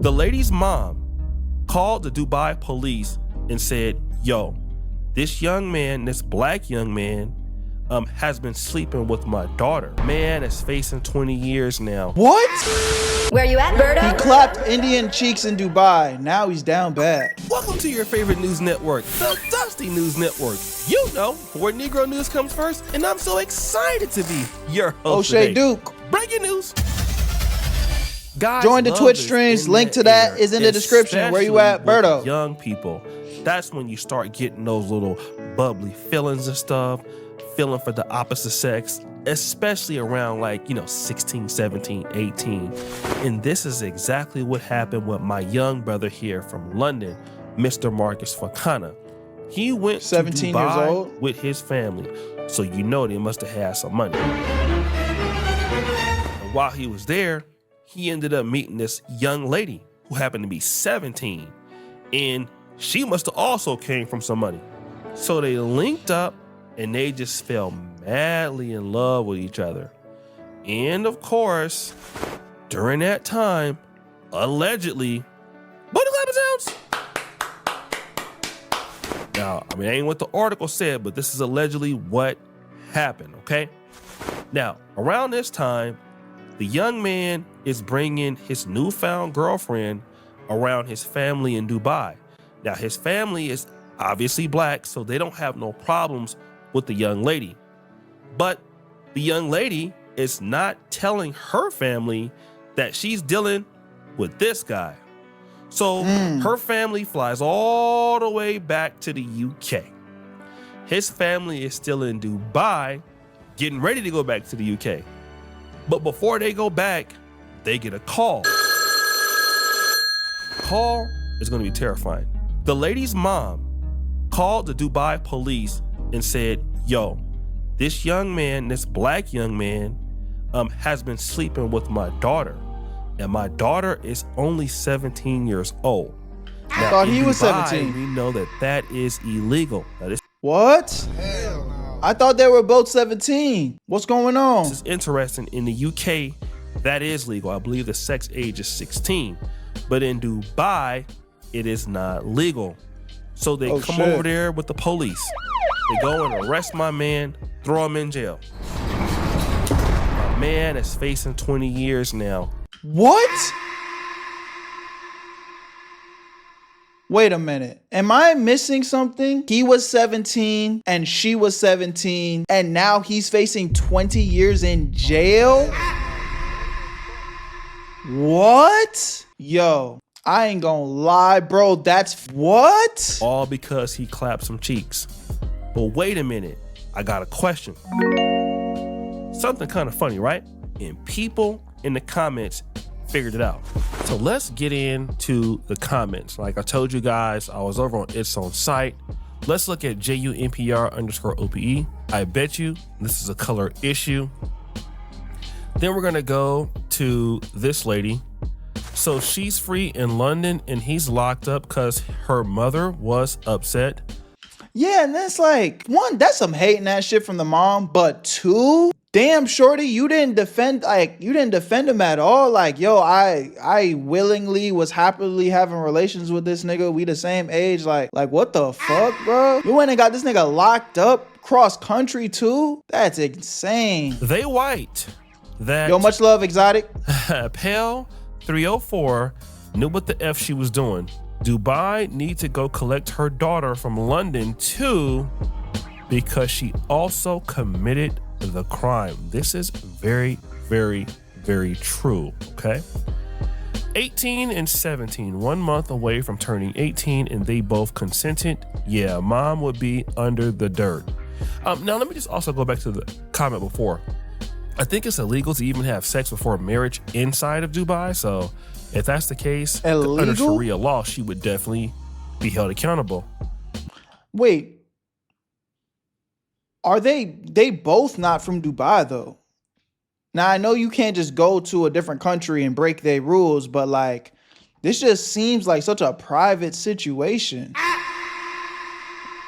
The lady's mom called the Dubai police and said, yo, this young man, this black young man, has been sleeping with my daughter. Man is facing 20 years now. What? Where you at, Berto? He clapped Indian cheeks in Dubai. Now he's down bad. Welcome to your favorite news network, the Dusty News Network. You know where Negro news comes first, and I'm so excited to be your host O'Shea today. Duke. Breaking news. Guys, Join the love Twitch is streams. in Link the to that air, is in the description. Where you at, especially Berto? with young people. That's when you start getting those little bubbly feelings and stuff, feeling for the opposite sex, especially around 16, 17, 18. And this is exactly what happened with my young brother here from London, Mr. Marcus Fakana. He went 17 to Dubai years old with his family, so you know they must have had some money. And while he was there, he ended up meeting this young lady who happened to be 17, and she must have also came from some money. So they linked up and they just fell madly in love with each other. And of course, during that time, allegedly, booty clapping sounds. Now, ain't what the article said, but this is allegedly what happened, okay? Now, around this time, the young man is bringing his newfound girlfriend around his family in Dubai. Now, his family is obviously black, so they don't have no problems with the young lady. But the young lady is not telling her family that she's dealing with this guy. So her family flies all the way back to the UK. His family is still in Dubai, getting ready to go back to the UK. But before they go back, they get a call. Call is going to be terrifying. The lady's mom called the Dubai police and said, yo, this young man, this black young man, has been sleeping with my daughter. And my daughter is only 17 years old. Now, I thought he was Dubai, 17. We know that is illegal. Now, this What? Hell no. I thought they were both 17. What's going on? is interesting. In the UK, that is legal. I believe the sex age is 16. But in Dubai, it is not legal. So they come over there with the police. They go and arrest my man, throw him in jail. My man is facing 20 years now. What? Wait a minute. Am I missing something? He was 17 and she was 17 and now he's facing 20 years in jail? What? Yo, I ain't gonna lie, bro. That's what? All because he clapped some cheeks. But wait a minute. I got a question. Something kind of funny, right? And people in the comments figured it out. So let's get into the comments. Like I told you guys, I was over on its own site. Let's look at JUNPR_OPE. I bet you this is a color issue. Then we're gonna go to this lady. So she's free in London and he's locked up because her mother was upset. Yeah, and that's like, one, that's some hating that shit from the mom, but two, damn shorty, you didn't defend him at all. Like, yo, I willingly was happily having relations with this nigga. We the same age. Like what the fuck, bro? You went and got this nigga locked up cross country too? That's insane. They white. That Yo, much love, Exotic. Pale 304 knew what the F she was doing. Dubai need to go collect her daughter from London too because she also committed the crime. This is very, very, very true, okay? 18 and 17, 1 month away from turning 18 and they both consented. Yeah, mom would be under the dirt. Now, let me just also go back to the comment before. I think it's illegal to even have sex before marriage inside of Dubai. So if that's the case, illegal? Under Sharia law, she would definitely be held accountable. Wait, are they both not from Dubai though? Now I know you can't just go to a different country and break their rules, but like this just seems like such a private situation.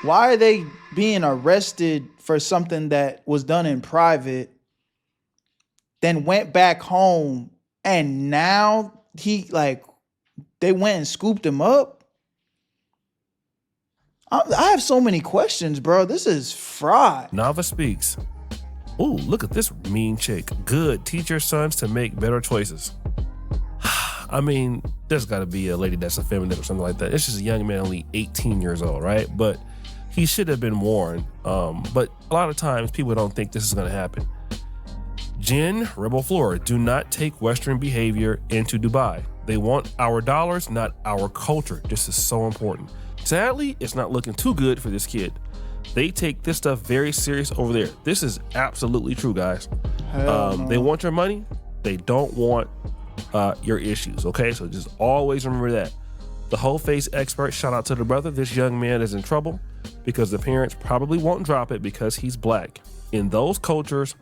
Why are they being arrested for something that was done in private, then went back home, and now he like they went and scooped him up. I have so many questions, bro. This is fraud. Nava speaks. Ooh, look at this mean chick. Good. Teach your sons to make better choices. I mean, there's got to be a lady that's a feminist or something like that. It's just a young man, only 18 years old, right? But he should have been warned. But a lot of times people don't think this is going to happen. Jen, Rebel Flora, do not take Western behavior into Dubai. They want our dollars, not our culture. This is so important. Sadly, it's not looking too good for this kid. They take this stuff very serious over there. This is absolutely true, guys. They want your money. They don't want your issues, okay? So just always remember that. The whole face expert, shout out to the brother. This young man is in trouble because the parents probably won't drop it because he's black. In those cultures,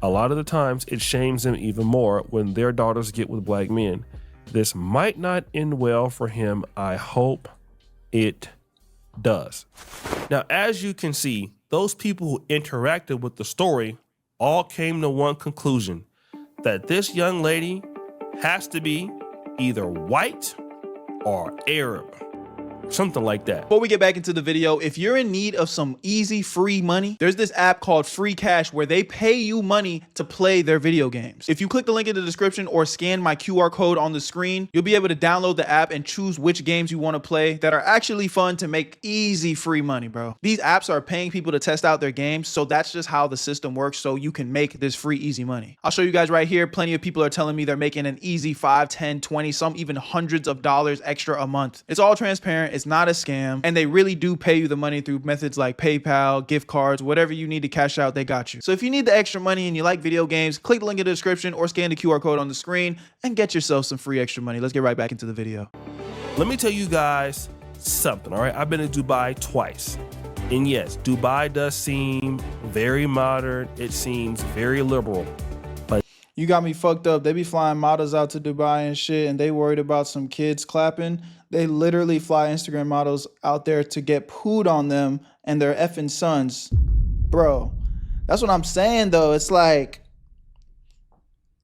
a lot of the times it shames them even more when their daughters get with black men. This might not end well for him. I hope it does. Now, as you can see, those people who interacted with the story all came to one conclusion, that this young lady has to be either white or Arab. Something like that. Before we get back into the video, if you're in need of some easy free money, there's this app called Free Cash where they pay you money to play their video games. If you click the link in the description or scan my QR code on the screen, you'll be able to download the app and choose which games you want to play that are actually fun to make easy free money, bro. These apps are paying people to test out their games, so that's just how the system works, so you can make this free easy money. I'll show you guys right here. Plenty of people are telling me they're making an easy 5, 10, 20, some even hundreds of dollars extra a month. It's all transparent. It's not a scam, and they really do pay you the money through methods like PayPal, gift cards, whatever you need to cash out, they got you. So if you need the extra money and you like video games, click the link in the description or scan the QR code on the screen and get yourself some free extra money. Let's get right back into the video. Let me tell you guys something, all right? I've been to Dubai twice. And yes, Dubai does seem very modern. It seems very liberal. But you got me fucked up. They be flying models out to Dubai and shit, and they worried about some kids clapping. They literally fly Instagram models out there to get pooed on them and their effing sons. Bro, that's what I'm saying, though. It's like,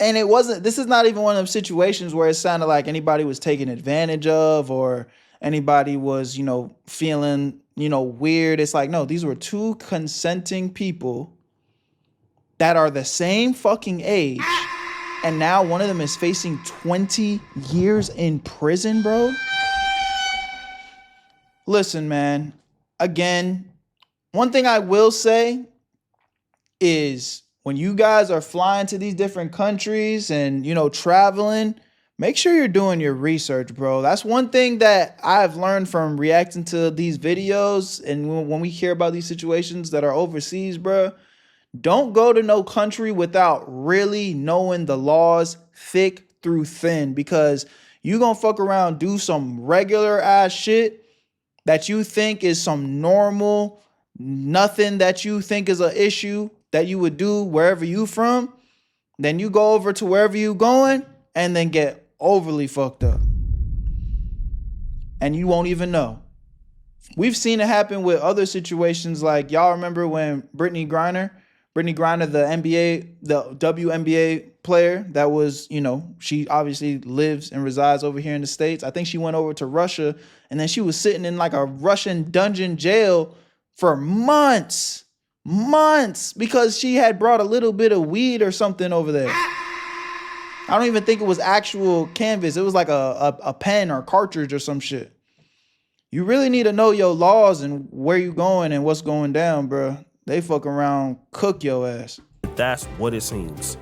and it wasn't, this is not even one of them situations where it sounded like anybody was taken advantage of or anybody was, you know, feeling, you know, weird. It's like, no, these were two consenting people that are the same fucking age. And now one of them is facing 20 years in prison, bro. Listen, man, again, one thing I will say is when you guys are flying to these different countries and, you know, traveling, make sure you're doing your research, bro. That's one thing that I've learned from reacting to these videos. And when we hear about these situations that are overseas, bro, don't go to no country without really knowing the laws thick through thin, because you gonna fuck around, do some regular ass shit that you think is some normal, nothing that you think is an issue that you would do wherever you from. Then you go over to wherever you going and then get overly fucked up. And you won't even know. We've seen it happen with other situations. Like, y'all remember when Brittany Griner, the NBA, the WNBA player that was, you know, she obviously lives and resides over here in the States. I think she went over to Russia and then she was sitting in like a Russian dungeon jail for months because she had brought a little bit of weed or something over there. I don't even think it was actual canvas. It was like a pen or cartridge or some shit. You really need to know your laws and where you going and what's going down, bro. They fuck around, cook your ass. that's what it seems.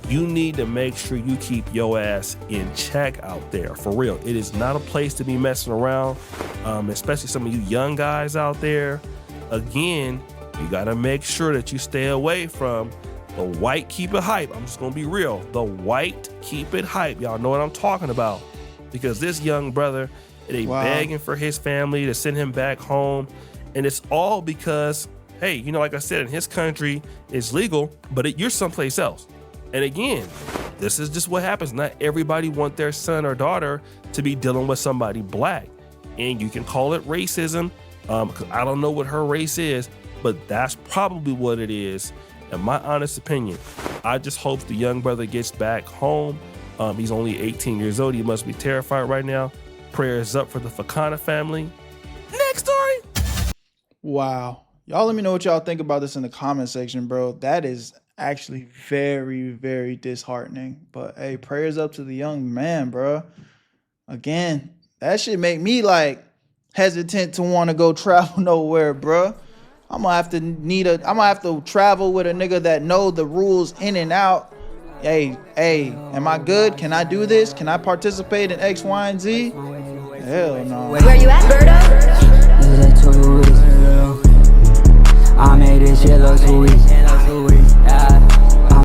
You need to make sure you keep your ass in check out there. For real, it is not a place to be messing around, especially some of you young guys out there. Again, you gotta make sure that you stay away from the white keep it hype. I'm just gonna be real. The white keep it hype. Y'all know what I'm talking about. Because this young brother, they begging for his family to send him back home. And it's all because, hey, you know, like I said, in his country, it's legal, but you're someplace else. And again, this is just what happens. Not everybody want their son or daughter to be dealing with somebody black. And you can call it racism. I don't know what her race is, but that's probably what it is. In my honest opinion, I just hope the young brother gets back home. He's only 18 years old. He must be terrified right now. Prayers up for the Fakana family. Next story. Wow. Y'all let me know what y'all think about this in the comment section, bro. That is actually very, very disheartening. But hey, prayers up to the young man, bro. Again, that shit make me like hesitant to want to go travel nowhere, bro. I'm gonna have to travel with a nigga that know the rules in and out. Hey, am I good? Can I do this? Can I participate in X, Y, and Z? Hell no. Where you at, Berto? I made this shit look too easy.